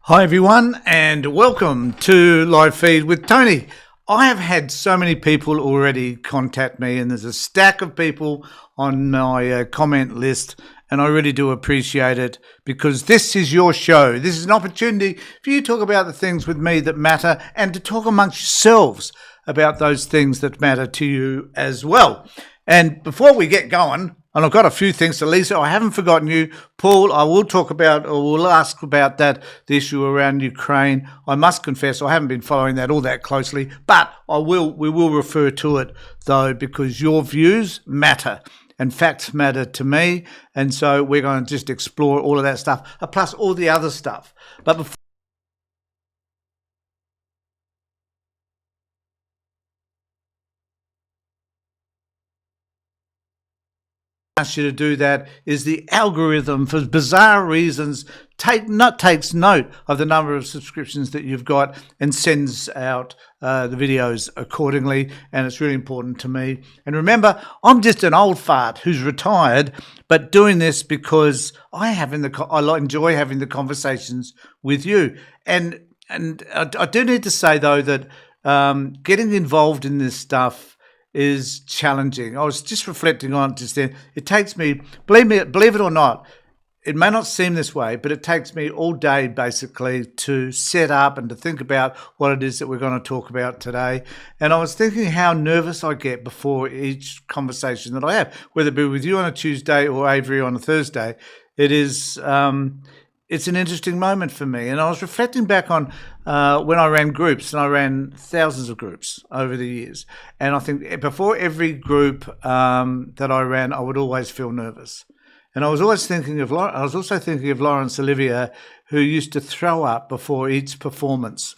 Hi everyone and welcome to Live Feed with Tony. I have had so many people already contact me and there's a stack of people on my comment list, and I really do appreciate it because this is your show. This is an opportunity for you to talk about the things with me that matter and to talk amongst yourselves about those things that matter to you as well. And before we get going, and I've got a few things to Lisa, I haven't forgotten you. Paul, I will talk about, or will ask about that, the issue around Ukraine. I must confess I haven't been following that all that closely, but we will refer to it though, because your views matter and facts matter to me. And so we're going to just explore all of that stuff, plus all the other stuff. But before ask you to do that is the algorithm, for bizarre reasons, takes note of the number of subscriptions that you've got and sends out the videos accordingly, and it's really important to me. And remember, I'm just an old fart who's retired, but doing this because I enjoy having the conversations with you. And I do need to say though that getting involved in this stuff is challenging. I was just reflecting on it just then. It takes me, believe it or not, it may not seem this way, but it takes me all day basically to set up and to think about what it is that we're going to talk about today. And I was thinking how nervous I get before each conversation that I have, whether it be with you on a Tuesday or Avery on a Thursday. It is it's an interesting moment for me. And I was reflecting back on when I ran groups, and I ran thousands of groups over the years. And I think before every group that I ran, I would always feel nervous. And I was also thinking of Laurence Olivier, who used to throw up before each performance.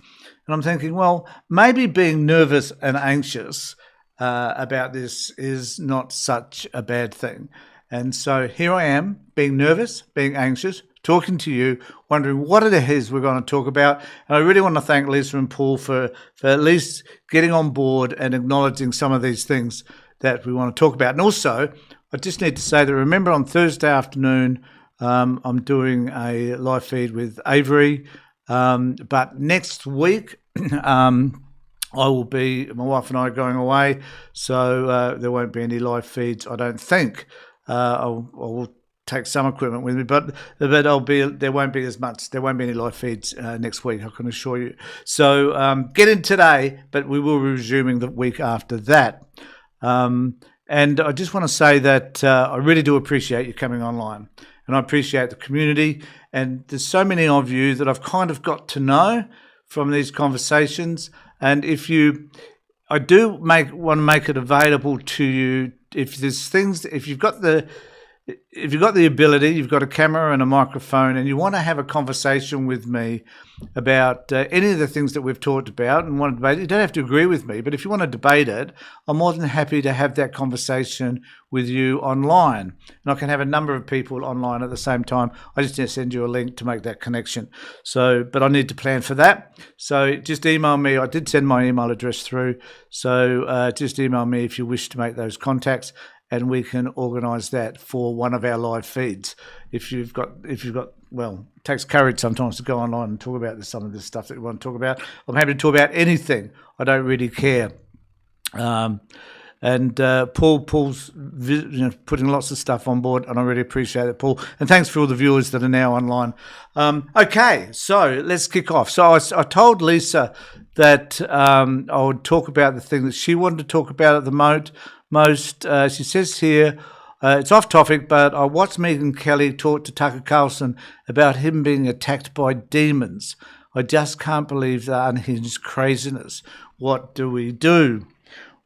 And I'm thinking, well, maybe being nervous and anxious about this is not such a bad thing. And so here I am, being nervous, being anxious, talking to you, wondering what it is we're going to talk about. And I really want to thank Lisa and Paul for at least getting on board and acknowledging some of these things that we want to talk about. And also, I just need to say that remember on Thursday afternoon, I'm doing a live feed with Avery. But next week, my wife and I are going away, so there won't be any live feeds, I don't think. I will take some equipment with me, but there won't be as much. There won't be any live feeds next week, I can assure you. So get in today, but we will be resuming the week after that. And I just want to say that I really do appreciate you coming online, and I appreciate the community. And there's so many of you that I've kind of got to know from these conversations. And I do want to make it available to you. If you've got the ability, you've got a camera and a microphone, and you want to have a conversation with me about any of the things that we've talked about and want to debate it, you don't have to agree with me, but if you want to debate it, I'm more than happy to have that conversation with you online. And I can have a number of people online at the same time. I just need to send you a link to make that connection. But I need to plan for that. So just email me. I did send my email address through. So just email me if you wish to make those contacts, and we can organise that for one of our live feeds. If you've got, well, it takes courage sometimes to go online and talk about some of this stuff that you want to talk about. I'm happy to talk about anything. I don't really care. Paul's putting lots of stuff on board, and I really appreciate it, Paul. And thanks for all the viewers that are now online. Okay, so let's kick off. So I told Lisa that I would talk about the thing that she wanted to talk about at the most. She says here, it's off topic, but I watched Megyn Kelly talk to Tucker Carlson about him being attacked by demons. I just can't believe the unhinged craziness. What do we do?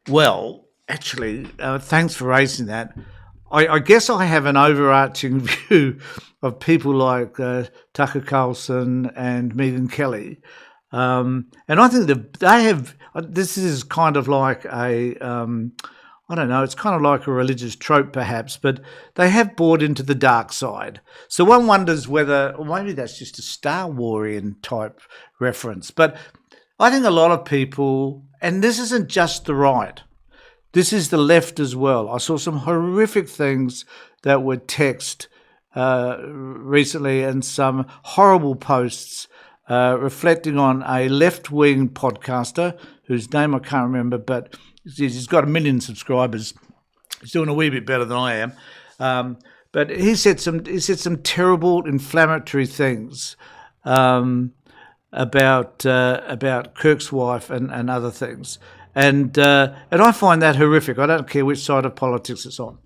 Well, actually, thanks for raising that. I guess I have an overarching view of people like Tucker Carlson and Megyn Kelly. And I think that they have, this is kind of like I don't know, it's kind of like a religious trope perhaps, but they have bought into the dark side. So one wonders whether, or maybe that's just a Star Warian type reference, but I think a lot of people, and this isn't just the right, this is the left as well. I saw some horrific things that were text recently, and some horrible posts reflecting on a left-wing podcaster whose name I can't remember, but he's got 1 million subscribers. He's doing a wee bit better than I am. But he said some terrible inflammatory things about Kirk's wife and other things, and I find that horrific. I don't care which side of politics it's on.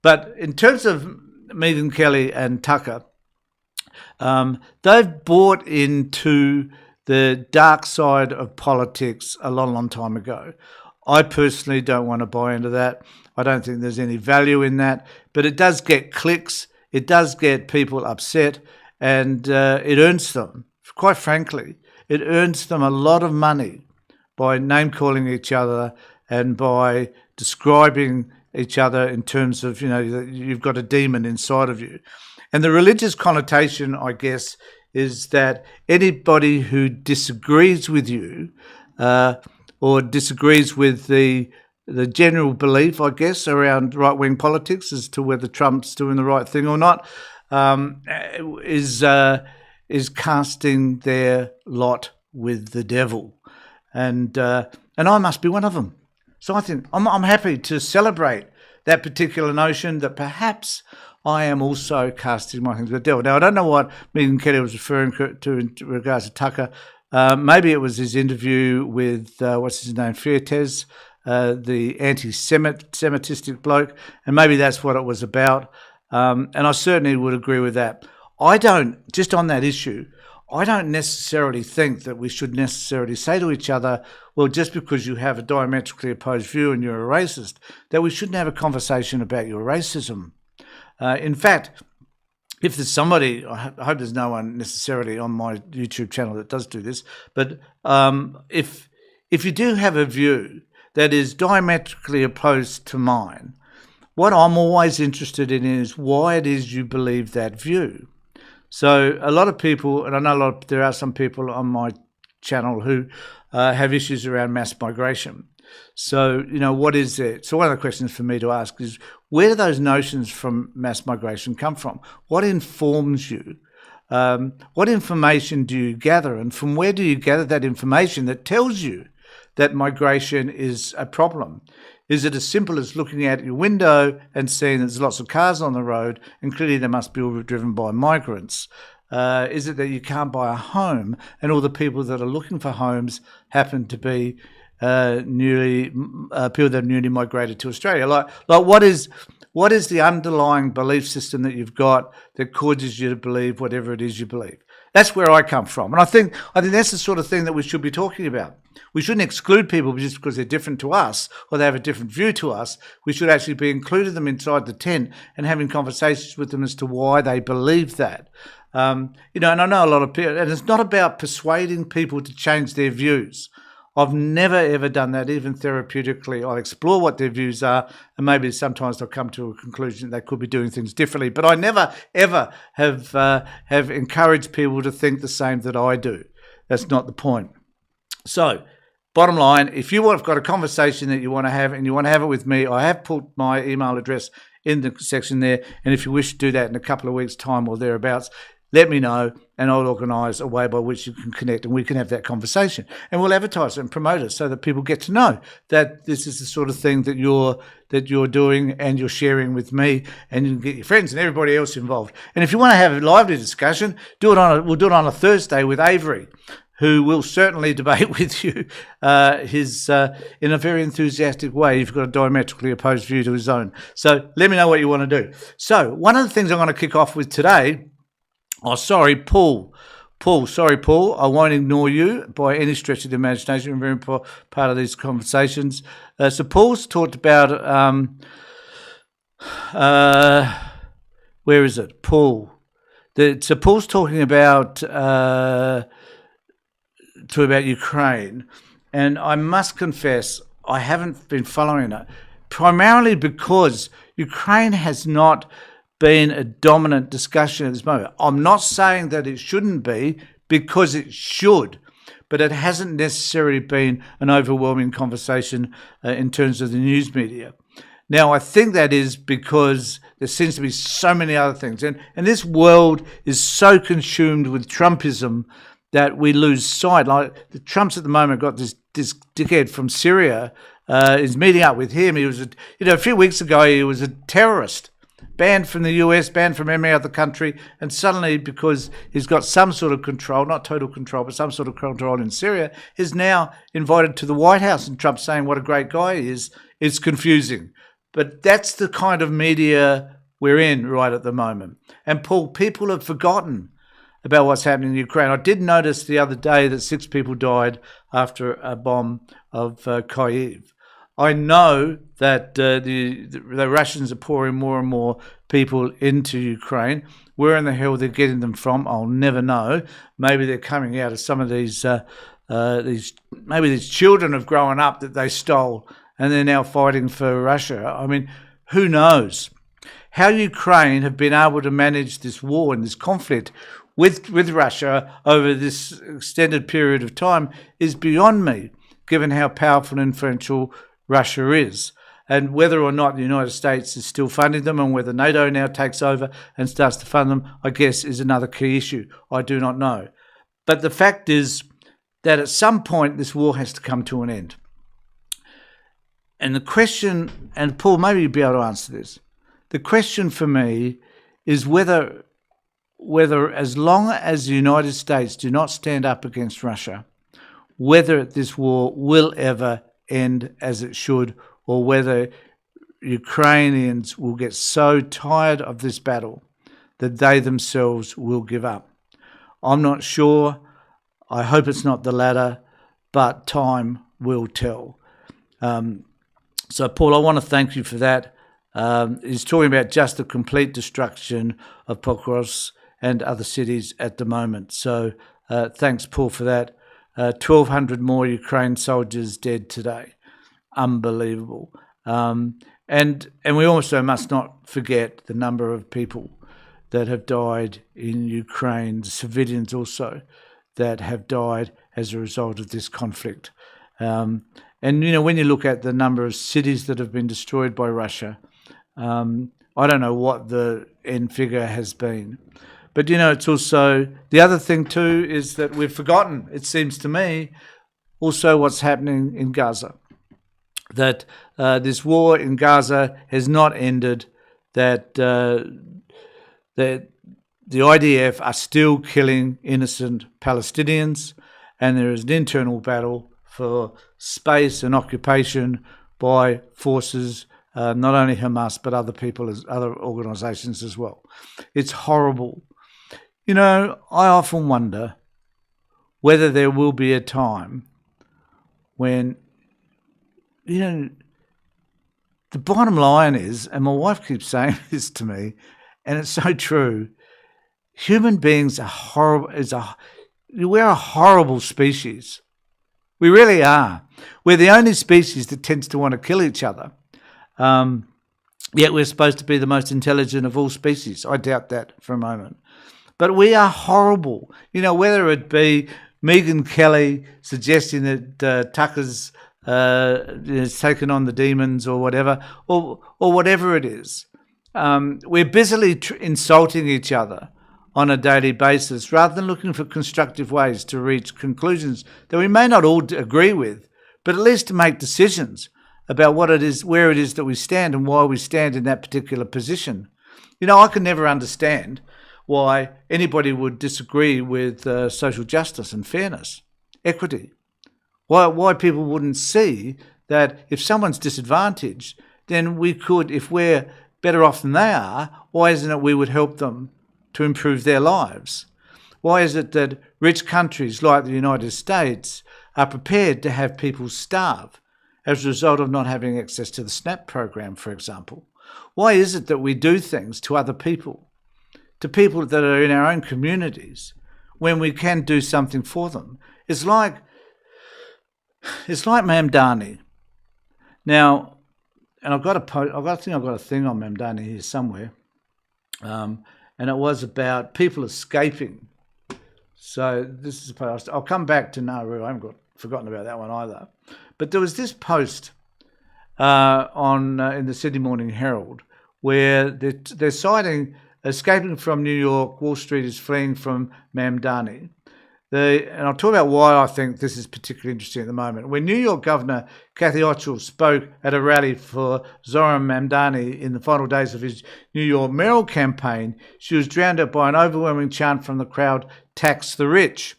But in terms of Megyn Kelly and Tucker, they've bought into the dark side of politics a long, long time ago. I personally don't want to buy into that. I don't think there's any value in that, but it does get clicks, it does get people upset, and it earns them, quite frankly, it earns them a lot of money by name-calling each other and by describing each other in terms of, you've got a demon inside of you. And the religious connotation, I guess, is that anybody who disagrees with you or disagrees with the general belief, I guess, around right-wing politics as to whether Trump's doing the right thing or not, is casting their lot with the devil, and I must be one of them. So I think I'm happy to celebrate that particular notion that perhaps I am also casting my things with the devil. Now I don't know what Megyn Kelly was referring to in regards to Tucker. Maybe it was his interview with what's his name, Fuertes, the anti-Semitistic bloke, and maybe that's what it was about. And I certainly would agree with that. Just on that issue, I don't necessarily think that we should necessarily say to each other, well, just because you have a diametrically opposed view and you're a racist, that we shouldn't have a conversation about your racism. In fact, if there's somebody, I hope there's no one necessarily on my YouTube channel that does do this, but if you do have a view that is diametrically opposed to mine, what I'm always interested in is why it is you believe that view. So a lot of people, and I know there are some people on my channel who have issues around mass migration. So, what is it? So one of the questions for me to ask is, where do those notions from mass migration come from? What informs you? What information do you gather? And from where do you gather that information that tells you that migration is a problem? Is it as simple as looking out your window and seeing there's lots of cars on the road and clearly they must be all driven by migrants? Is it that you can't buy a home and all the people that are looking for homes happen to be people that have newly migrated to Australia? Like what is the underlying belief system that you've got that causes you to believe whatever it is you believe? That's where I come from. And I think that's the sort of thing that we should be talking about. We shouldn't exclude people just because they're different to us or they have a different view to us. We should actually be including them inside the tent and having conversations with them as to why they believe that. And I know a lot of people, and it's not about persuading people to change their views. I've never, ever done that, even therapeutically. I'll explore what their views are, and maybe sometimes they'll come to a conclusion they could be doing things differently. But I never, ever have encouraged people to think the same that I do. That's not the point. So, bottom line, if you've got a conversation that you want to have and you want to have it with me, I have put my email address in the section there. And if you wish to do that in a couple of weeks' time or thereabouts, let me know and I'll organise a way by which you can connect and we can have that conversation. And we'll advertise it and promote it so that people get to know that this is the sort of thing that you're doing and you're sharing with me, and you can get your friends and everybody else involved. And if you want to have a lively discussion, we'll do it on a Thursday with Avery, who will certainly debate with you in a very enthusiastic way. You've got a diametrically opposed view to his own. So let me know what you want to do. So one of the things I'm going to kick off with today, Paul. Sorry, Paul. I won't ignore you by any stretch of the imagination. You're very part of these conversations. So Paul's talked about, where is it? Paul. So Paul's talking about Ukraine, and I must confess I haven't been following it, primarily because Ukraine has not been a dominant discussion at this moment. I'm not saying that it shouldn't be, because it should, but it hasn't necessarily been an overwhelming conversation in terms of the news media. Now, I think that is because there seems to be so many other things, and this world is so consumed with Trumpism that we lose sight. Like the Trump's at the moment got this dickhead from Syria is meeting up with him. He was, a few weeks ago he was a terrorist, banned from the US, banned from every other country, and suddenly because he's got some sort of control, not total control, but some sort of control in Syria, is now invited to the White House, and Trump's saying what a great guy he is. It's confusing. But that's the kind of media we're in right at the moment. And Paul, people have forgotten about what's happening in Ukraine. I did notice the other day that 6 people died after a bomb of Kyiv. I know that the Russians are pouring more and more people into Ukraine. Where in the hell they're getting them from, I'll never know. Maybe they're coming out of some of these maybe these children have grown up that they stole and they're now fighting for Russia. I mean, who knows? How Ukraine have been able to manage this war and this conflict with Russia over this extended period of time is beyond me, given how powerful and influential Russia is. And whether or not the United States is still funding them and whether NATO now takes over and starts to fund them, I guess, is another key issue. I do not know. But the fact is that at some point this war has to come to an end. And the question, and Paul, maybe you'll be able to answer this, the question for me is whether as long as the United States do not stand up against Russia, whether this war will ever end as it should, or whether Ukrainians will get so tired of this battle that they themselves will give up. I'm not sure. I hope it's not the latter, but time will tell. So, Paul, I want to thank you for that. He's talking about just the complete destruction of Pokros and other cities at the moment. So thanks, Paul, for that. 1,200 more Ukraine soldiers dead today. Unbelievable. And we also must not forget the number of people that have died in Ukraine, civilians also, that have died as a result of this conflict. And, when you look at the number of cities that have been destroyed by Russia, I don't know what the end figure has been. But, it's also, the other thing too is that we've forgotten, it seems to me, also what's happening in Gaza. That this war in Gaza has not ended, that the IDF are still killing innocent Palestinians, and there is an internal battle for space and occupation by forces, not only Hamas, but other people, other organisations as well. It's horrible. I often wonder whether there will be a time when, the bottom line is, and my wife keeps saying this to me, and it's so true, human beings are horrible. We're a horrible species. We really are. We're the only species that tends to want to kill each other. Yet we're supposed to be the most intelligent of all species. I doubt that for a moment. But we are horrible. Whether it be Megyn Kelly suggesting that Tucker's has taken on the demons or whatever, or whatever it is. We're busily insulting each other on a daily basis rather than looking for constructive ways to reach conclusions that we may not all agree with, but at least to make decisions about what it is, where it is that we stand and why we stand in that particular position. I can never understand why anybody would disagree with social justice and fairness, equity. Why people wouldn't see that if someone's disadvantaged, then we could, if we're better off than they are, why isn't it we would help them to improve their lives? Why is it that rich countries like the United States are prepared to have people starve as a result of not having access to the SNAP program, for example? Why is it that we do things to other people, to people that are in our own communities, when we can do something for them? It's like Mamdani. Now, and I've got a thing on Mamdani here somewhere, and it was about people escaping. So this is a post. I'll come back to Nauru. I haven't forgotten about that one either. But there was this post in the Sydney Morning Herald where they're citing escaping from New York. Wall Street is fleeing from Mamdani. And I'll talk about why I think this is particularly interesting at the moment. When New York Governor Kathy Hochul spoke at a rally for Zoran Mamdani in the final days of his New York mayoral campaign, she was drowned out by an overwhelming chant from the crowd, "Tax the rich."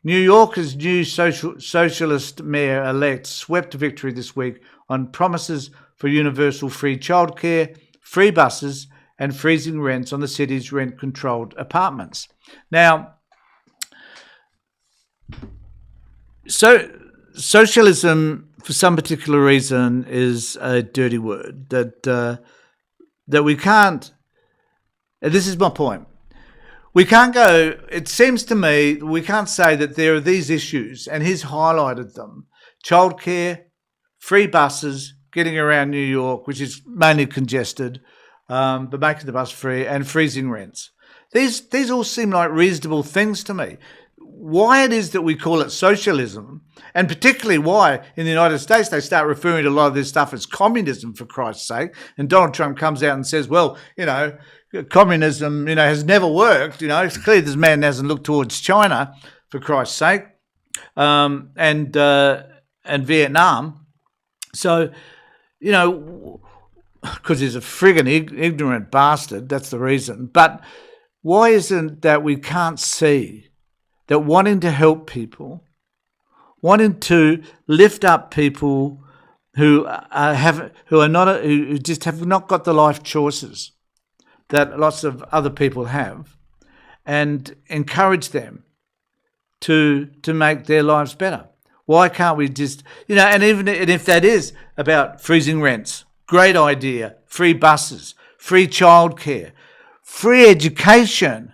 New York's new socialist mayor-elect swept victory this week on promises for universal free childcare, free buses, and freezing rents on the city's rent-controlled apartments. Now, socialism, for some particular reason, is a dirty word that we can't. And this is my point. We can't go. It seems to me we can't say that there are these issues, and he's highlighted them: childcare, free buses, getting around New York, which is mainly congested, but making the bus free, and freezing rents. These all seem like reasonable things to me. Why it is that we call it socialism, and particularly why in the United States they start referring to a lot of this stuff as communism, for Christ's sake, and Donald Trump comes out and says, well, communism, has never worked. It's clear this man hasn't looked towards China, for Christ's sake, and Vietnam. So, because he's a friggin' ignorant bastard, that's the reason. But why isn't that we can't see that wanting to help people, wanting to lift up people who just have not got the life choices that lots of other people have, and encourage them to make their lives better? Why can't we just, and if that is about freezing rents, great idea, free buses, free childcare, free education.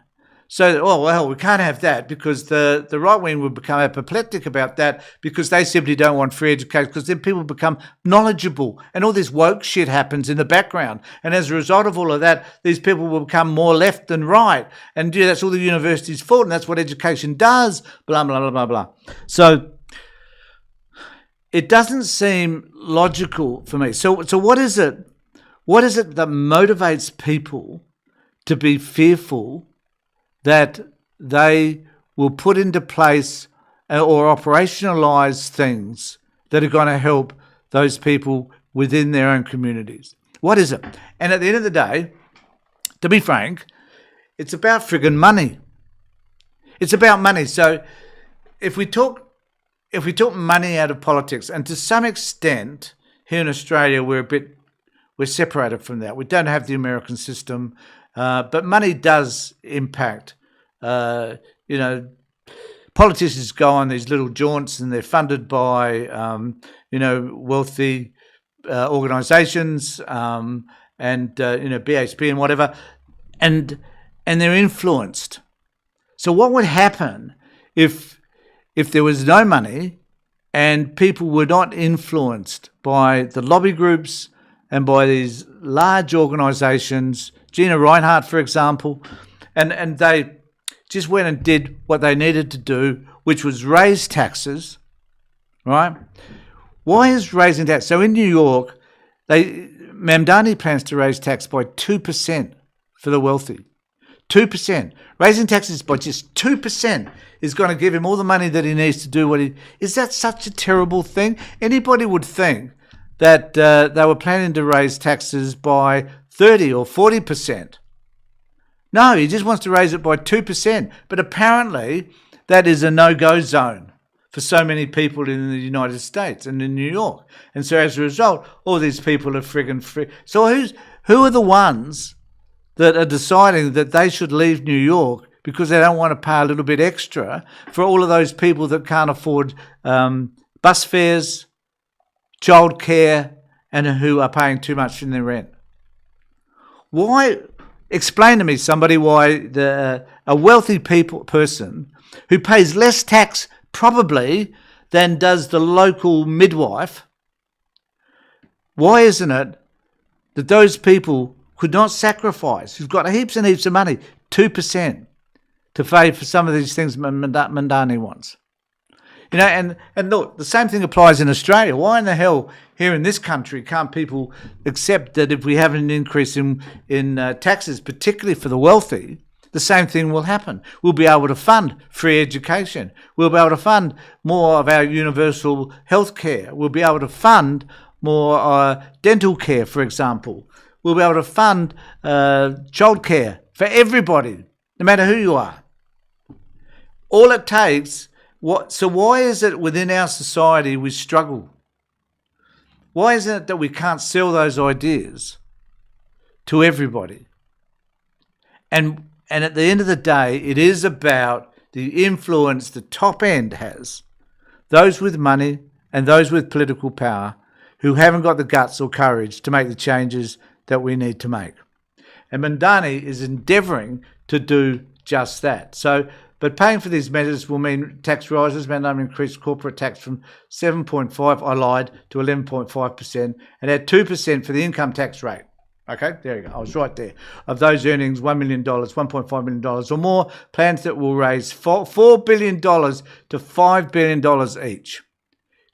So, we can't have that because the right wing will become apoplectic about that because they simply don't want free education, because then people become knowledgeable and all this woke shit happens in the background. And as a result of all of that, these people will become more left than right. And that's all the university's fault, and that's what education does, blah, blah, blah, blah, blah. So it doesn't seem logical for me. So what is it? What is it that motivates people to be fearful that they will put into place or operationalize things that are going to help those people within their own communities? What is it? And at the end of the day, to be frank, it's about friggin' money. It's about money. So if we took money out of politics, and to some extent here in Australia we're separated from that. We don't have the American system. But money does impact. Politicians go on these little jaunts and they're funded by, wealthy organisations and BHP and whatever, and they're influenced. So what would happen if there was no money and people were not influenced by the lobby groups and by these large organisations, Gina Reinhardt, for example, and they just went and did what they needed to do, which was raise taxes, right? Why is raising tax? So in New York, Mamdani plans to raise tax by 2% for the wealthy. 2%. Raising taxes by just 2% is going to give him all the money that he needs to do what he... Is that such a terrible thing? Anybody would think that they were planning to raise taxes by 30 or 40%. No, he just wants to raise it by 2%. But apparently that is a no-go zone for so many people in the United States and in New York. And so as a result, all these people are friggin' free. So who are the ones that are deciding that they should leave New York because they don't want to pay a little bit extra for all of those people that can't afford bus fares, childcare, and who are paying too much in their rent? Why? Explain to me, somebody, why a wealthy person who pays less tax probably than does the local midwife, why isn't it that those people could not sacrifice, who've got heaps and heaps of money, 2% to pay for some of these things Mamdani wants? And look, the same thing applies in Australia. Why in the hell here in this country can't people accept that if we have an increase in taxes, particularly for the wealthy, the same thing will happen. We'll be able to fund free education. We'll be able to fund more of our universal health care. We'll be able to fund more dental care, for example. We'll be able to fund childcare for everybody, no matter who you are. All it takes. So why is it within our society we struggle? Why isn't it that we can't sell those ideas to everybody? And at the end of the day, it is about the influence the top end has. Those with money and those with political power who haven't got the guts or courage to make the changes that we need to make. And Mandani is endeavouring to do just that. But paying for these measures will mean tax rises. Mandani increased corporate tax from 7.5%, I lied, to 11.5%, and add 2% for the income tax rate. Okay, there you go. I was right there. Of those earnings, $1 million, $1.5 million or more, plans that will raise $4 billion to $5 billion each.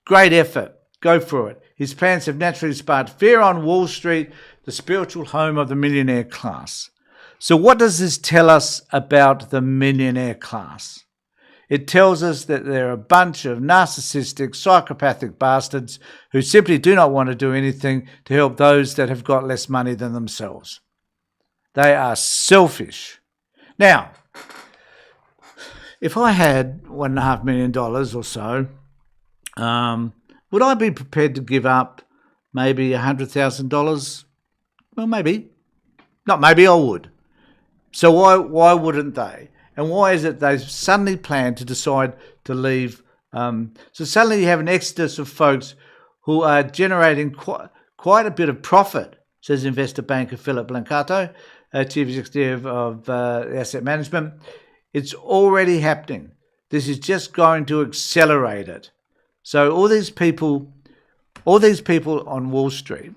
Great effort. Go for it. His plans have naturally sparked fear on Wall Street, the spiritual home of the millionaire class. So what does this tell us about the millionaire class? It tells us that they're a bunch of narcissistic, psychopathic bastards who simply do not want to do anything to help those that have got less money than themselves. They are selfish. Now, if I had $1.5 million or so, would I be prepared to give up maybe $100,000? Well, maybe. Not maybe, I would. So why wouldn't they? And why is it they suddenly plan to decide to leave? So suddenly you have an exodus of folks who are generating quite a bit of profit, says investor banker Philip Blancato, chief executive of asset management. It's already happening. This is just going to accelerate it. So all these people on Wall Street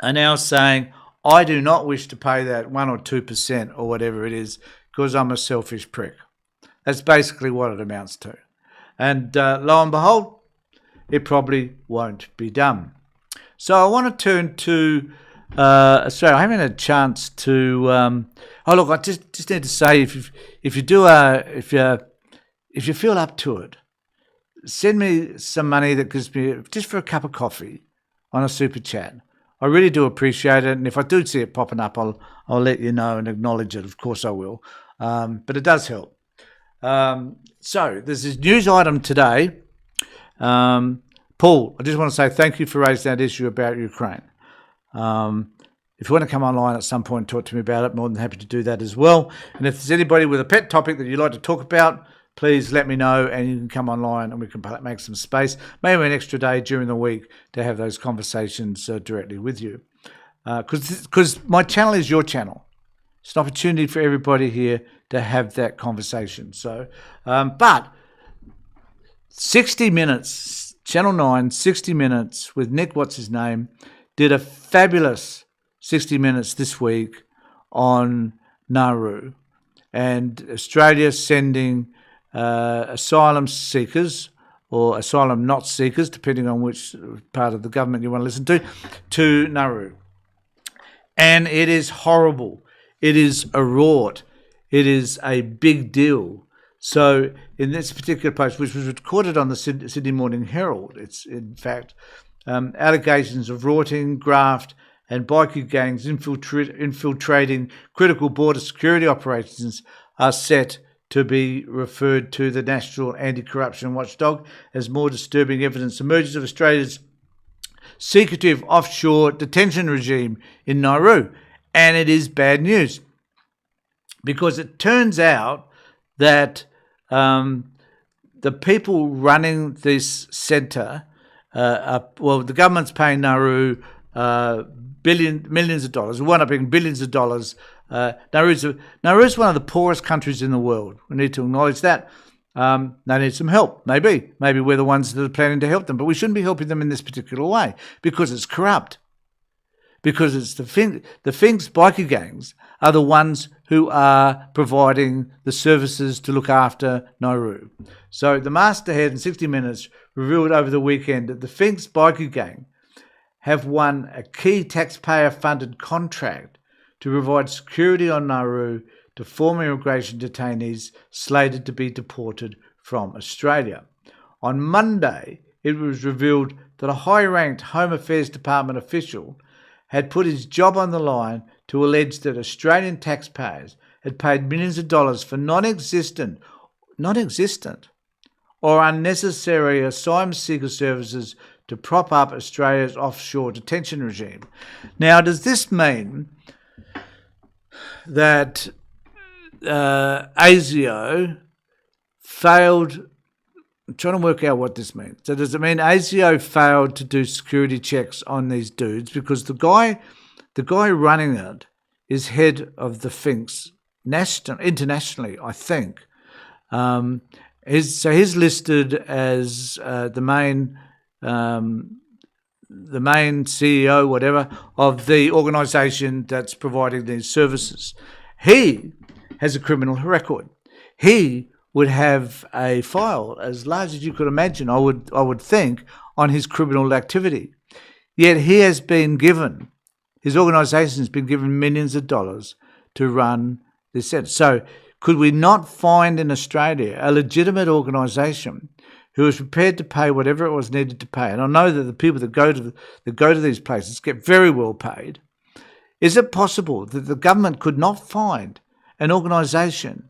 are now saying, I do not wish to pay that 1 or 2% or whatever it is because I'm a selfish prick. That's basically what it amounts to. And lo and behold, it probably won't be done. So I want to turn to Australia. I haven't had a chance to. I just need to say, if you feel up to it, send me some money that gives me just for a cup of coffee on a super chat. I really do appreciate it, and if I do see it popping up, I'll let you know and acknowledge it. Of course I will, but it does help. So there's this news item today. Paul, I just want to say thank you for raising that issue about Ukraine. If you want to come online at some point and talk to me about it, more than happy to do that as well. And if there's anybody with a pet topic that you'd like to talk about, please let me know and you can come online and we can make some space, maybe an extra day during the week to have those conversations directly with you. Because my channel is your channel. It's an opportunity for everybody here to have that conversation. So, but 60 Minutes, Channel 9, 60 Minutes with Nick, what's his name, did a fabulous 60 Minutes this week on Nauru. And Australia sending asylum seekers or asylum not seekers, depending on which part of the government you want to listen to Nauru. And it is horrible. It is a rort. It is a big deal. So in this particular post, which was recorded on the Sydney Morning Herald, it's in fact allegations of rorting, graft and bikie gangs infiltrating critical border security operations are set to be referred to the National Anti-Corruption Watchdog as more disturbing evidence emerges of Australia's secretive offshore detention regime in Nauru. And it is bad news because it turns out that the people running this centre, the government's paying Nauru millions of dollars. We wind up being billions of dollars. Nauru is one of the poorest countries in the world. We need to acknowledge that. They need some help, maybe. Maybe we're the ones that are planning to help them, but we shouldn't be helping them in this particular way because it's corrupt. Because it's the Finks bikie gangs are the ones who are providing the services to look after Nauru. So the masthead in 60 Minutes revealed over the weekend that the Finks bikie gang have won a key taxpayer-funded contract to provide security on Nauru to former immigration detainees slated to be deported from Australia. On Monday, it was revealed that a high-ranked Home Affairs Department official had put his job on the line to allege that Australian taxpayers had paid millions of dollars for non-existent or unnecessary asylum seeker services to prop up Australia's offshore detention regime. Now, does this mean that ASIO failed? I'm trying to work out what this means. So does it mean ASIO failed to do security checks on these dudes? Because the guy running it is head of the Finks internationally, I think. He's listed as the main CEO, whatever, of the organisation that's providing these services. He has a criminal record. He would have a file as large as you could imagine, I would think, on his criminal activity. Yet he has been given, his organisation has been given millions of dollars to run this centre. So could we not find in Australia a legitimate organisation who is prepared to pay whatever it was needed to pay? And I know that the people that go to these places get very well paid. Is it possible that the government could not find an organisation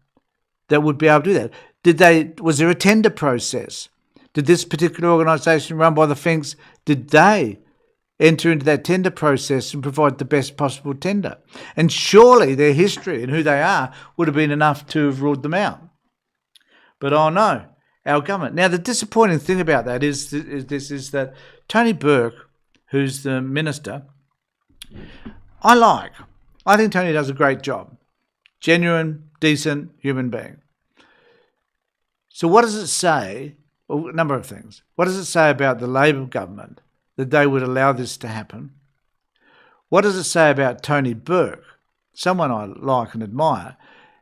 that would be able to do that? Was there a tender process? Did this particular organisation run by the Finks, did they enter into that tender process and provide the best possible tender? And surely their history and who they are would have been enough to have ruled them out. But oh no, our government. Now the disappointing thing about that is that Tony Burke, who's the minister, I think Tony does a great job. Genuine, decent human being. So what does it say? Well, a number of things. What does it say about the Labor government that they would allow this to happen? What does it say about Tony Burke, someone I like and admire,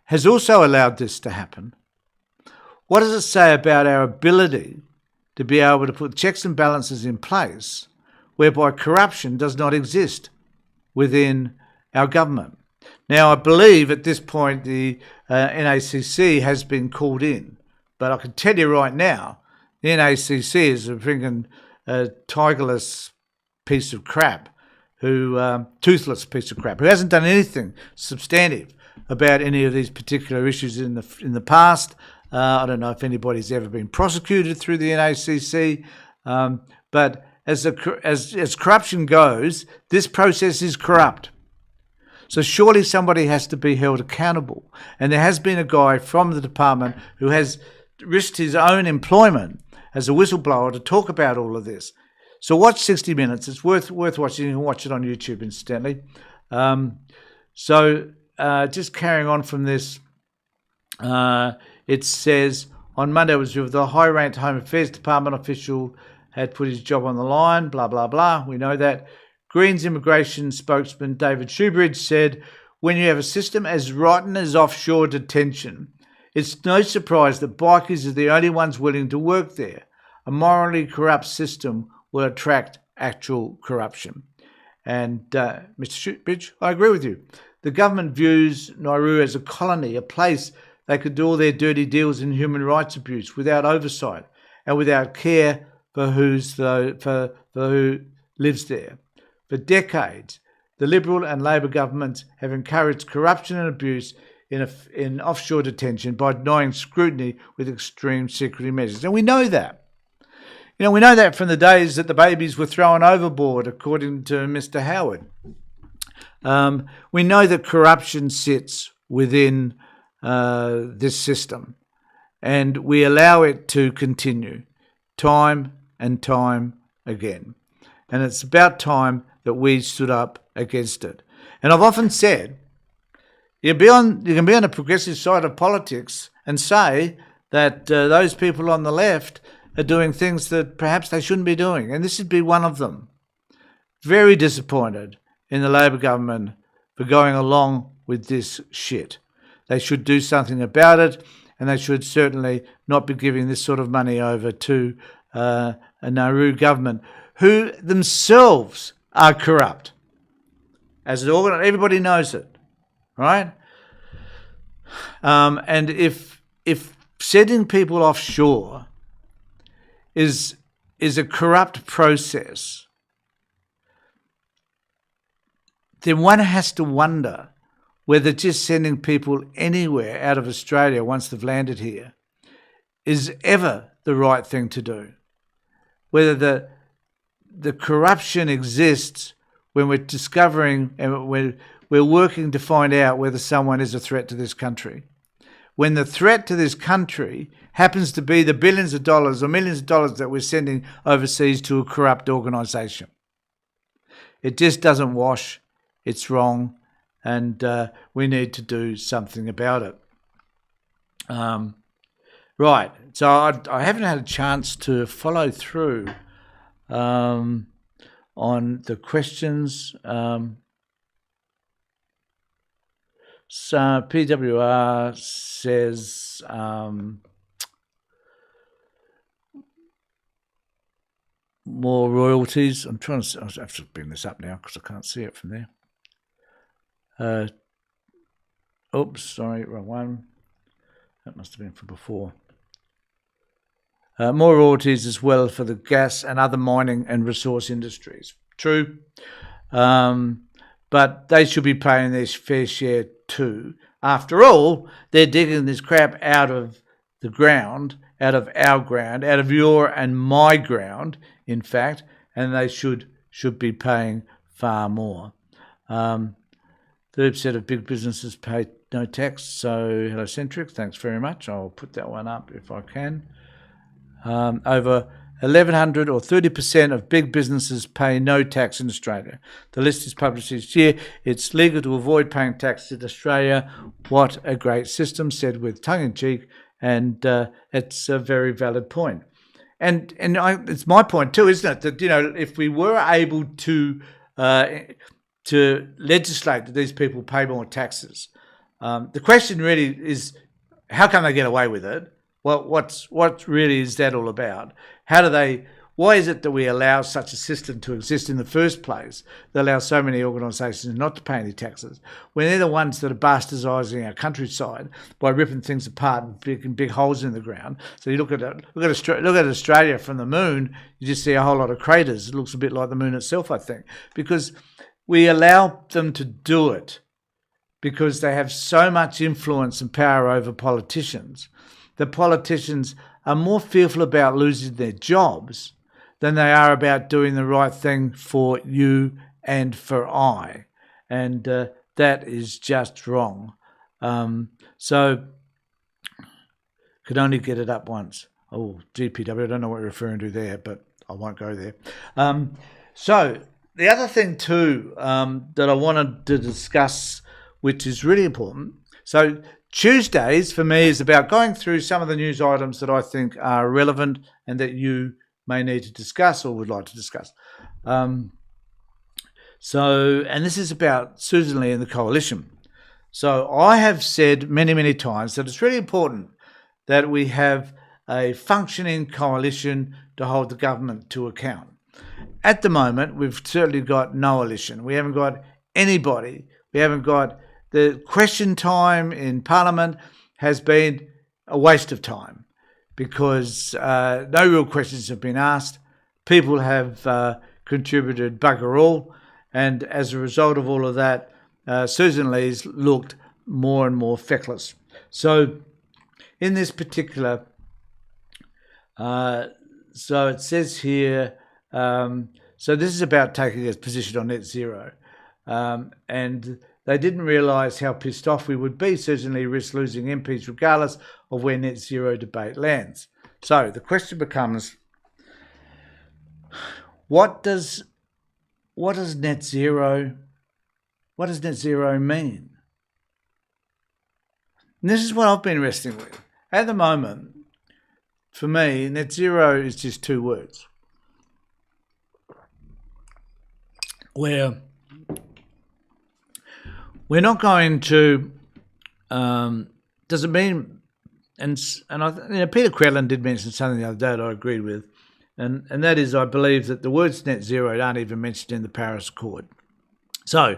has also allowed this to happen? What does it say about our ability to be able to put checks and balances in place whereby corruption does not exist within our government? Now, I believe at this point the NACC has been called in, but I can tell you right now, the NACC is a freaking tigerless piece of crap, toothless piece of crap, who hasn't done anything substantive about any of these particular issues in the past. I don't know if anybody's ever been prosecuted through the NACC, but as corruption goes, this process is corrupt. So surely somebody has to be held accountable. And there has been a guy from the department who has risked his own employment as a whistleblower to talk about all of this. So watch 60 Minutes. It's worth watching. You can watch it on YouTube, incidentally. Just carrying on from this, it says, on Monday it was revealed the high-ranked Home Affairs Department official had put his job on the line, blah, blah, blah. We know that. Greens immigration spokesman David Shoebridge said, when you have a system as rotten as offshore detention, it's no surprise that bikies are the only ones willing to work there. A morally corrupt system will attract actual corruption. And Mr. Shoebridge, I agree with you. The government views Nauru as a colony, a place they could do all their dirty deals in human rights abuse without oversight and without care for who lives there. For decades, the Liberal and Labor governments have encouraged corruption and abuse in offshore detention by denying scrutiny with extreme security measures. And we know that. We know that from the days that the babies were thrown overboard, according to Mr. Howard. We know that corruption sits within this system, and we allow it to continue time and time again. And it's about time that we stood up against it. And I've often said, you can be on the progressive side of politics and say that those people on the left are doing things that perhaps they shouldn't be doing. And this would be one of them. Very disappointed in the Labor government for going along with this shit. They should do something about it, and they should certainly not be giving this sort of money over to a Nauru government who themselves are corrupt. Everybody knows it, right? And if sending people offshore is a corrupt process, then one has to wonder whether just sending people anywhere out of Australia once they've landed here is ever the right thing to do. Whether the corruption exists when we're discovering and we're working to find out whether someone is a threat to this country. When the threat to this country happens to be the billions of dollars or millions of dollars that we're sending overseas to a corrupt organisation. It just doesn't wash. It's wrong, and we need to do something about it. Right, so I haven't had a chance to follow through on the questions. So PWR says more royalties. I have to bring this up now because I can't see it from there. Oops, sorry, wrong one. That must have been for before. More royalties as well for the gas and other mining and resource industries. True. But they should be paying their fair share too. After all, they're digging this crap out of the ground, out of our ground, out of your and my ground, in fact, and they should be paying far more. Third set of big businesses pay no tax, so hellocentric, thanks very much. I'll put that one up if I can. Over 1,100 or 30% of big businesses pay no tax in Australia. The list is published each year. It's legal to avoid paying tax in Australia. What a great system, said with tongue-in-cheek, and it's a very valid point. And it's my point too, isn't it? That, you know, if we were able to legislate that these people pay more taxes, the question really is, how can they get away with it? Well, what really is that all about? Why is it that we allow such a system to exist in the first place that allows so many organisations not to pay any taxes when they're the ones that are bastardising our countryside by ripping things apart and making big holes in the ground? So you look at Australia from the moon, you just see a whole lot of craters. It looks a bit like the moon itself, I think, because we allow them to do it because they have so much influence and power over politicians. The politicians are more fearful about losing their jobs than they are about doing the right thing for you and for I. And that is just wrong. So, could only get it up once. Oh, GPW, I don't know what you're referring to there, but I won't go there. So, the other thing too that I wanted to discuss, which is really important. So, Tuesdays for me is about going through some of the news items that I think are relevant and that you may need to discuss or would like to discuss. And this is about Sussan Ley and the coalition. So I have said many, many times that it's really important that we have a functioning coalition to hold the government to account. At the moment, we've certainly got no coalition. We haven't got anybody. We haven't got the question time in Parliament has been a waste of time because no real questions have been asked. People have contributed bugger all, and as a result of all of that, Sussan Ley's looked more and more feckless. So in this particular, so it says here, so this is about taking a position on net zero, and they didn't realise how pissed off we would be. Sussan Ley risks losing MPs regardless of where net zero debate lands. So the question becomes, what does net zero mean? And this is what I've been wrestling with. At the moment, for me, net zero is just two words. Where we're not going to, does it mean, and Peter Crellin did mention something the other day that I agreed with, and that is I believe that the words net zero aren't even mentioned in the Paris Accord. So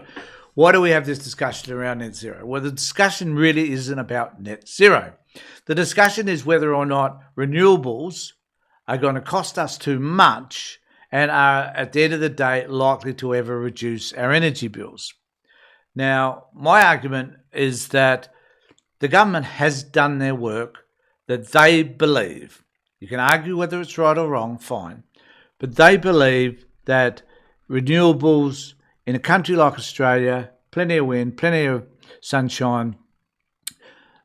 why do we have this discussion around net zero? Well, the discussion really isn't about net zero. The discussion is whether or not renewables are going to cost us too much and are, at the end of the day, likely to ever reduce our energy bills. Now, my argument is that the government has done their work, that they believe. You can argue whether it's right or wrong, fine. But they believe that renewables in a country like Australia, plenty of wind, plenty of sunshine,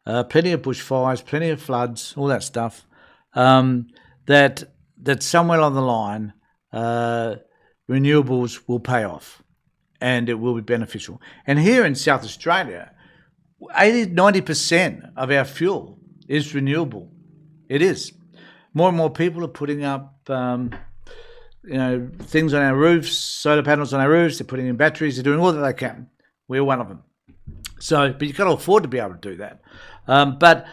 plenty of bushfires, plenty of floods, all that stuff, that somewhere along the line, renewables will pay off and it will be beneficial. And here in South Australia, 80-90% of our fuel is renewable. It is. More and more people are putting up things on our roofs, solar panels on our roofs. They're putting in batteries. They're doing all that they can. We're one of them. So, but you've got to afford to be able to do that. But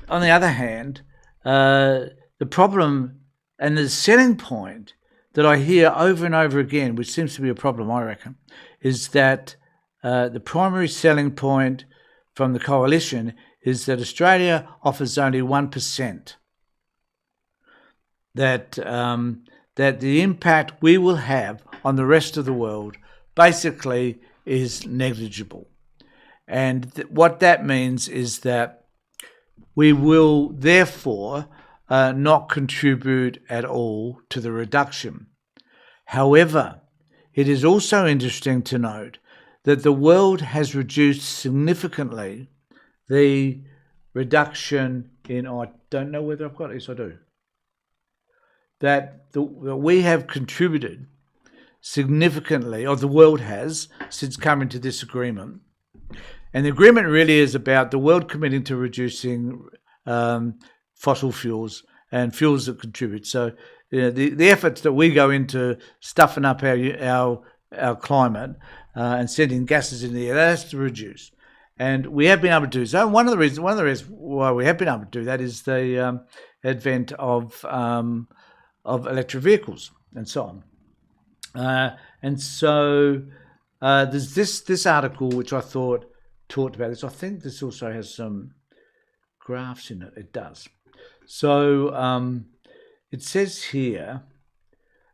on the other hand, the problem and the selling point that I hear over and over again, which seems to be a problem, I reckon, is that the primary selling point from the coalition is that Australia offers only 1%. That the impact we will have on the rest of the world basically is negligible. And what that means is that we will therefore not contribute at all to the reduction. However, it is also interesting to note that the world has reduced significantly the reduction in, I don't know whether I've got this, I do, that we have contributed significantly, or the world has, since coming to this agreement. And the agreement really is about the world committing to reducing fossil fuels and fuels that contribute. So the efforts that we go into stuffing up our climate and sending gases in the air, that has to reduce. And we have been able to do so. And one of the reasons why we have been able to do that is the advent of electric vehicles and so on. And so there's this article which I thought talked about this. I think this also has some graphs in it. It does. So it says here,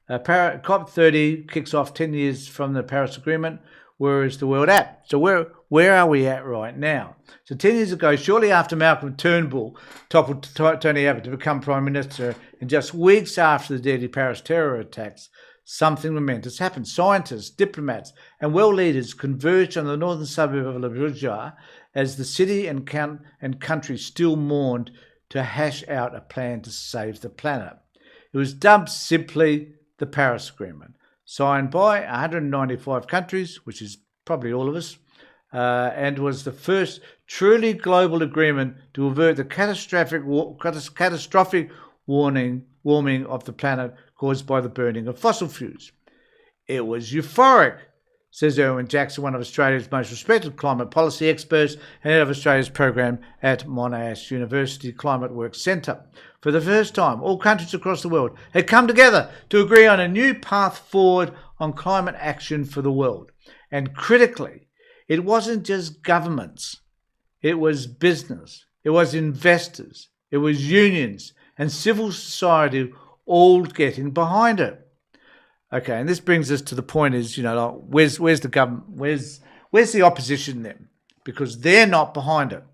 COP30 kicks off 10 years from the Paris Agreement. Where is the world at? So where are we at right now? So 10 years ago, shortly after Malcolm Turnbull toppled Tony Abbott to become Prime Minister, and just weeks after the deadly Paris terror attacks, something momentous happened. Scientists, diplomats, and world leaders converged on the northern suburb of Abuja as the city and country still mourned to hash out a plan to save the planet. It was dubbed simply the Paris Agreement, signed by 195 countries, which is probably all of us, and was the first truly global agreement to avert the catastrophic warming of the planet caused by the burning of fossil fuels. It was euphoric, says Erwin Jackson, one of Australia's most respected climate policy experts and head of Australia's program at Monash University Climate Work Centre. For the first time, all countries across the world had come together to agree on a new path forward on climate action for the world. And critically, it wasn't just governments. It was business. It was investors. It was unions and civil society all getting behind it. Okay, and this brings us to the point is, like, where's the government? Where's the opposition then? Because they're not behind it.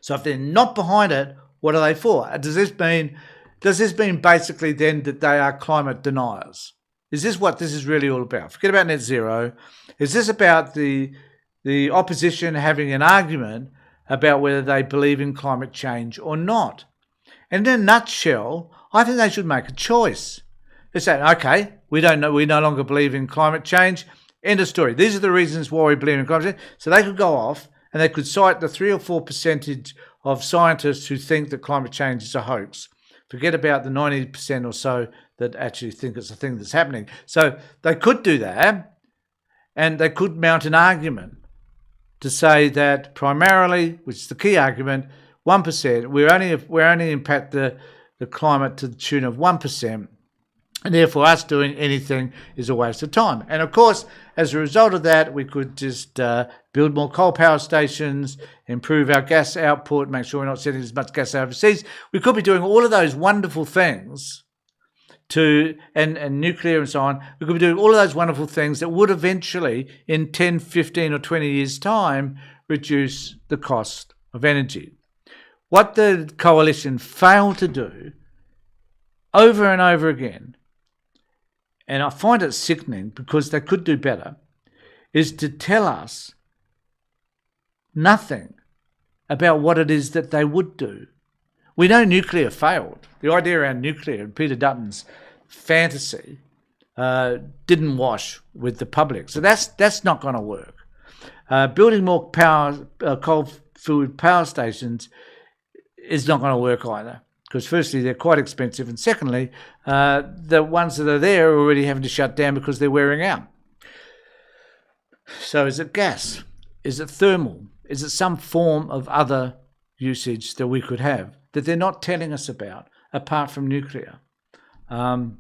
So if they're not behind it, what are they for? Does this mean basically then that they are climate deniers? Is this what this is really all about? Forget about net zero. Is this about the opposition having an argument about whether they believe in climate change or not? And in a nutshell, I think they should make a choice. They say, okay, we no longer believe in climate change. End of story. These are the reasons why we believe in climate change. So they could go off and they could cite the 3 or 4% of scientists who think that climate change is a hoax. Forget about the 90% or so that actually think it's a thing that's happening. So they could do that, and they could mount an argument to say that primarily, which is the key argument, 1%, we only impact the climate to the tune of 1%, And therefore, us doing anything is a waste of time. And of course, as a result of that, we could just build more coal power stations, improve our gas output, make sure we're not sending as much gas overseas. We could be doing all of those wonderful things and nuclear and so on. We could be doing all of those wonderful things that would eventually, in 10, 15 or 20 years' time, reduce the cost of energy. What the coalition failed to do over and over again, and I find it sickening because they could do better, is to tell us nothing about what it is that they would do. We know nuclear failed. The idea around nuclear and Peter Dutton's fantasy didn't wash with the public. So that's not going to work. Building more coal-fueled power stations is not going to work either, because firstly, they're quite expensive, and secondly, the ones that are there are already having to shut down because they're wearing out. So is it gas? Is it thermal? Is it some form of other usage that we could have that they're not telling us about, apart from nuclear? Or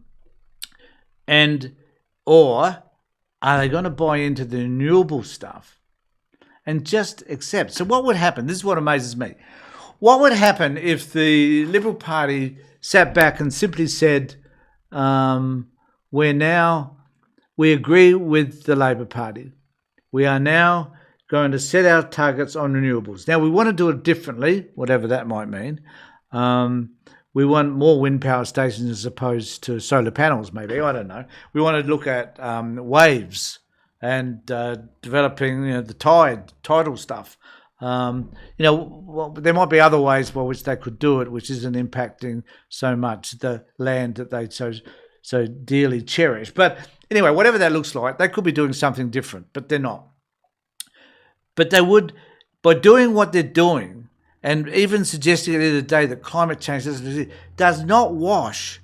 are they going to buy into the renewable stuff and just accept? So what would happen? This is what amazes me. What would happen if the Liberal Party sat back and simply said, we agree with the Labor Party. We are now going to set our targets on renewables. Now, we want to do it differently, whatever that might mean. We want more wind power stations as opposed to solar panels, maybe. I don't know. We want to look at waves and developing the tidal stuff. There might be other ways by which they could do it, which isn't impacting so much the land that they so dearly cherish. But anyway, whatever that looks like, they could be doing something different, but they're not. But they would, by doing what they're doing, and even suggesting the other day that climate change does not wash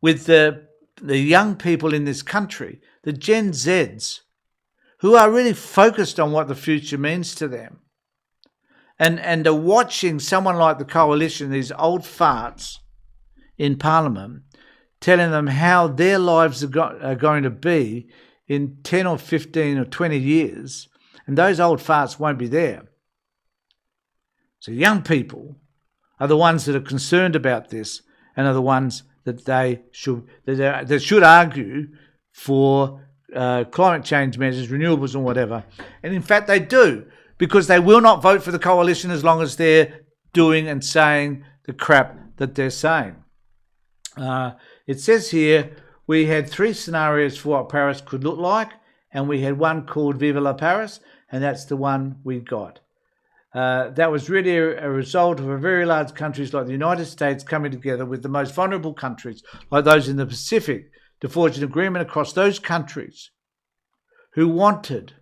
with the young people in this country, the Gen Zs, who are really focused on what the future means to them. And are watching someone like the coalition, these old farts in Parliament, telling them how their lives are going to be in 10 or 15 or 20 years, and those old farts won't be there. So young people are the ones that are concerned about this and are the ones that they should argue for climate change measures, renewables and whatever. And in fact, they do, because they will not vote for the coalition as long as they're doing and saying the crap that they're saying. It says here, we had 3 scenarios for what Paris could look like, and we had one called Viva la Paris, and that's the one we got. That was really a result of a very large countries like the United States coming together with the most vulnerable countries, like those in the Pacific, to forge an agreement across those countries who wanted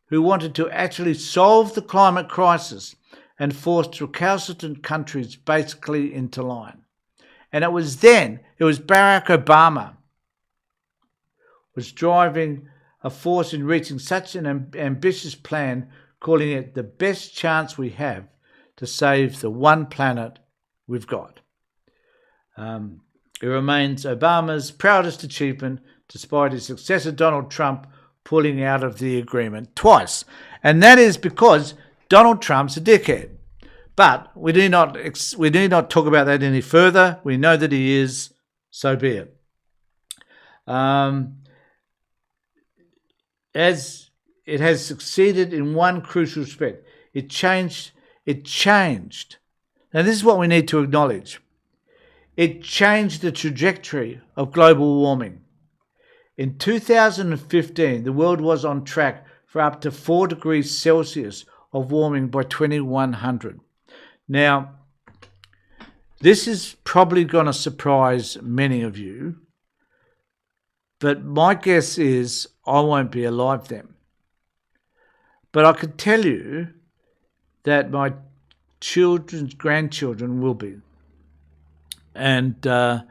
to actually solve the climate crisis and forced recalcitrant countries basically into line. And it was Barack Obama was driving a force in reaching such an ambitious plan, calling it the best chance we have to save the one planet we've got. It remains Obama's proudest achievement, despite his successor Donald Trump pulling out of the agreement twice. And that is because Donald Trump's a dickhead. But we do not talk about that any further. We know that he is, so be it. As it has succeeded in one crucial respect, it changed. Now this is what we need to acknowledge. It changed the trajectory of global warming. In 2015, the world was on track for up to 4 degrees Celsius of warming by 2100. Now, this is probably going to surprise many of you, but my guess is I won't be alive then. But I could tell you that my children's grandchildren will be. And there's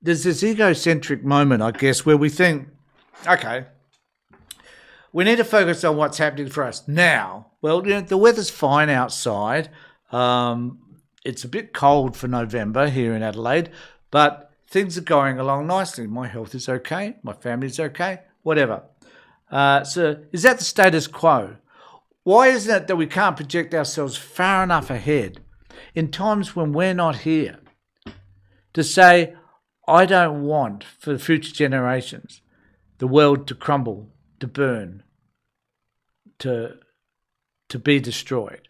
this egocentric moment, I guess, where we think, okay, we need to focus on what's happening for us now. Well, the weather's fine outside. it's a bit cold for November here in Adelaide, but things are going along nicely. My health is okay. My family's okay. Whatever. So is that the status quo? Why isn't it that we can't project ourselves far enough ahead in times when we're not here to say, I don't want for the future generations the world to crumble, to burn, to be destroyed,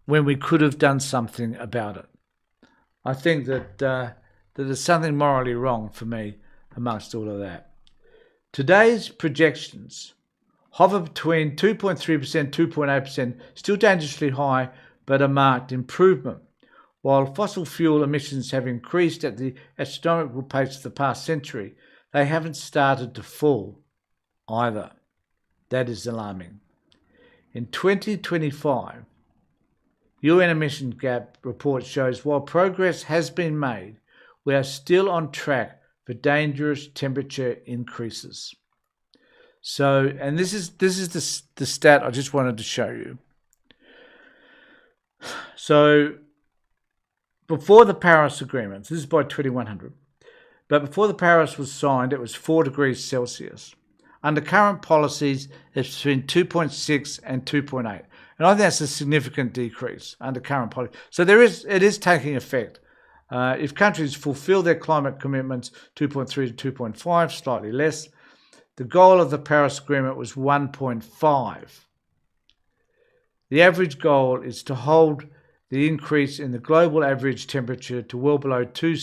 when we could have done something about it? I think that there's something morally wrong for me amongst all of that. Today's projections hover between 2.3%, 2.8%, still dangerously high, but a marked improvement. While fossil fuel emissions have increased at the astronomical pace of the past century, they haven't started to fall either. That is alarming. In 2025, UN emission gap report shows while progress has been made, we are still on track for dangerous temperature increases. So, and this is the stat I just wanted to show you. So, before the Paris Agreement, this is by 2100, but before the Paris was signed, it was 4 degrees Celsius. Under current policies, it's between 2.6 and 2.8. And I think that's a significant decrease under current policy. So it is taking effect. If countries fulfill their climate commitments, 2.3 to 2.5, slightly less. The goal of the Paris Agreement was 1.5. The average goal is to hold the increase in the global average temperature to well below 2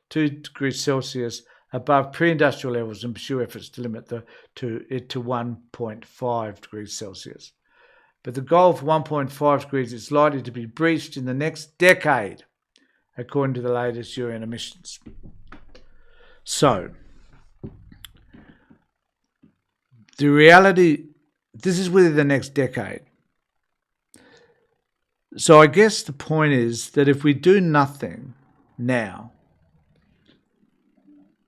degrees Celsius above pre-industrial levels and pursue efforts to limit it to 1.5 degrees Celsius. But the goal for 1.5 degrees is likely to be breached in the next decade, according to the latest UN emissions. So, the reality, this is within the next decade. So I guess the point is that if we do nothing now,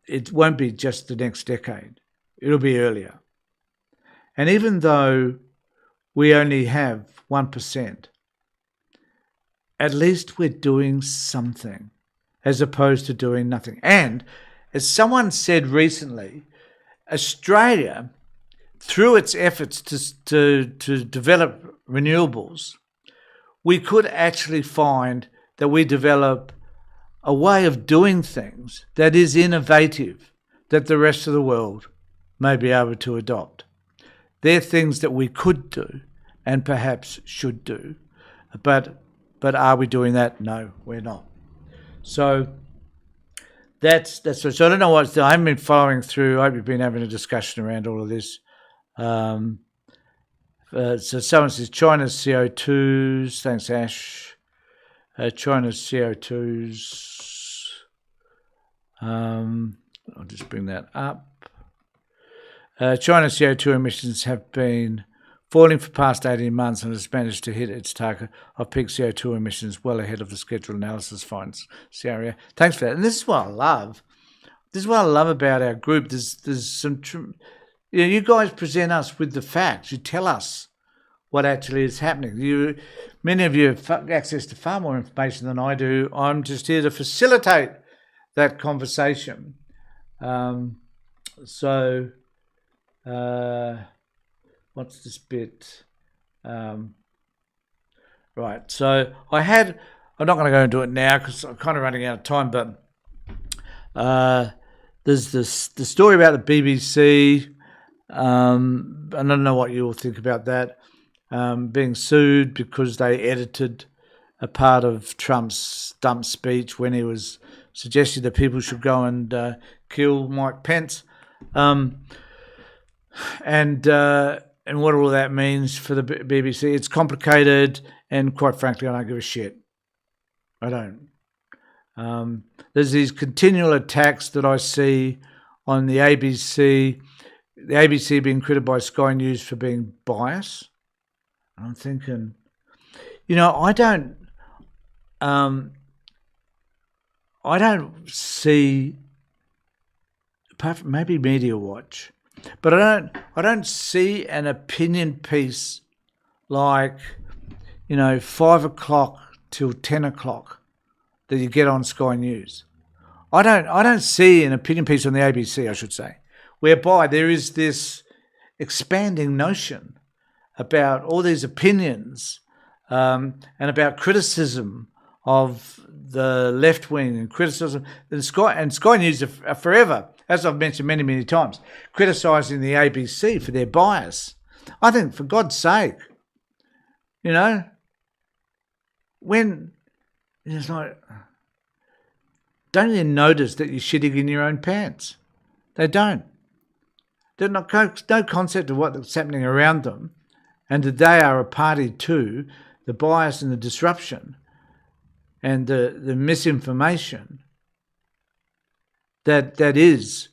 it won't be just the next decade. It'll be earlier. And even though we only have 1%, at least we're doing something as opposed to doing nothing. And as someone said recently, Australia, through its efforts to develop renewables, we could actually find that we develop a way of doing things that is innovative, that the rest of the world may be able to adopt. They're things that we could do and perhaps should do. But are we doing that? No, we're not. So that's so I don't know what I haven't been following through. I hope you've been having a discussion around all of this. So someone says China's CO2s. Thanks, Ash. China's CO2s. I'll just bring that up. China's CO2 emissions have been falling for the past 18 months and has managed to hit its target of peak CO2 emissions well ahead of the scheduled analysis finds scenario. Thanks for that. And this is what I love. This is what I love about our group. There's some... you guys present us with the facts. You tell us what actually is happening. Many of you have access to far more information than I do. I'm just here to facilitate that conversation. What's this bit? Right. So I'm not going to go into it now because I'm kind of running out of time, but there's the story about the BBC. I don't know what you all think about that. Being sued because they edited a part of Trump's stump speech when he was suggesting that people should go and kill Mike Pence, and what all that means for the BBC. It's complicated, and quite frankly, I don't give a shit. I don't. There's these continual attacks that I see on the ABC. The ABC being credited by Sky News for being biased. I'm thinking, I don't see, apart from maybe Media Watch, but I don't see an opinion piece like, 5 o'clock till 10 o'clock that you get on Sky News. I don't see an opinion piece on the ABC, I should say, whereby there is this expanding notion about all these opinions and about criticism of the left wing and criticism. And Sky News are forever, as I've mentioned many, many times, criticising the ABC for their bias. I think, for God's sake, when it's like, don't you notice that you're shitting in your own pants? They don't. They're not no concept of what's happening around them, and that they are a party to the bias and the disruption and the misinformation that is,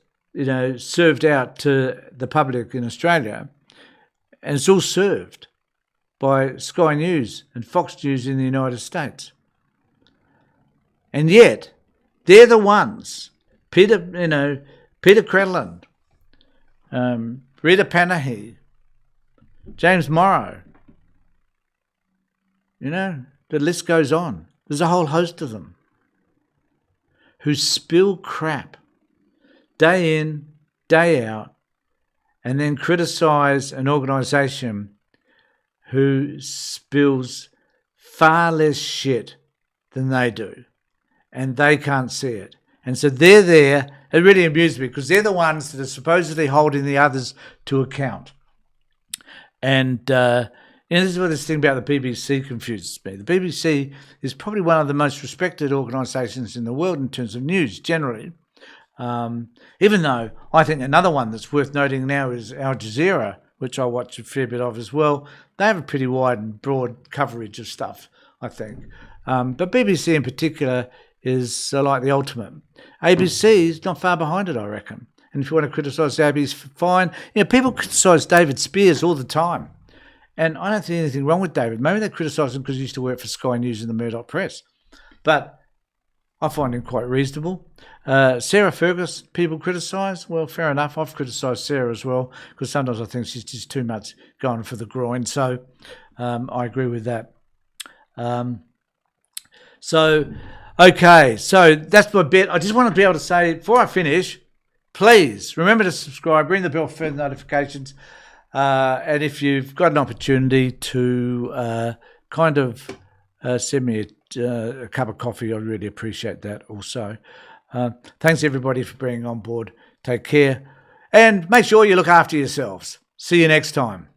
served out to the public in Australia, and it's all served by Sky News and Fox News in the United States. And yet, they're the ones, Peter Credlin, Rita Panahi, James Morrow, the list goes on. There's a whole host of them who spill crap day in, day out, and then criticise an organisation who spills far less shit than they do, and they can't see it. And so they're there. It really amuses me because they're the ones that are supposedly holding the others to account. And this is what this thing about the BBC confuses me. The BBC is probably one of the most respected organisations in the world in terms of news generally. Even though I think another one that's worth noting now is Al Jazeera, which I watch a fair bit of as well. They have a pretty wide and broad coverage of stuff, I think. But BBC in particular is like the ultimate. ABC is not far behind it, I reckon. And if you want to criticise the ABC, fine. People criticise David Spears all the time. And I don't see anything wrong with David. Maybe they criticise him because he used to work for Sky News and the Murdoch Press. But I find him quite reasonable. Sarah Fergus, people criticise. Well, fair enough. I've criticised Sarah as well because sometimes I think she's just too much going for the groin. So I agree with that. Okay, so that's my bit. I just want to be able to say, before I finish, please remember to subscribe, ring the bell for further notifications. And if you've got an opportunity to send me a cup of coffee, I'd really appreciate that also. Thanks everybody for being on board. Take care and make sure you look after yourselves. See you next time.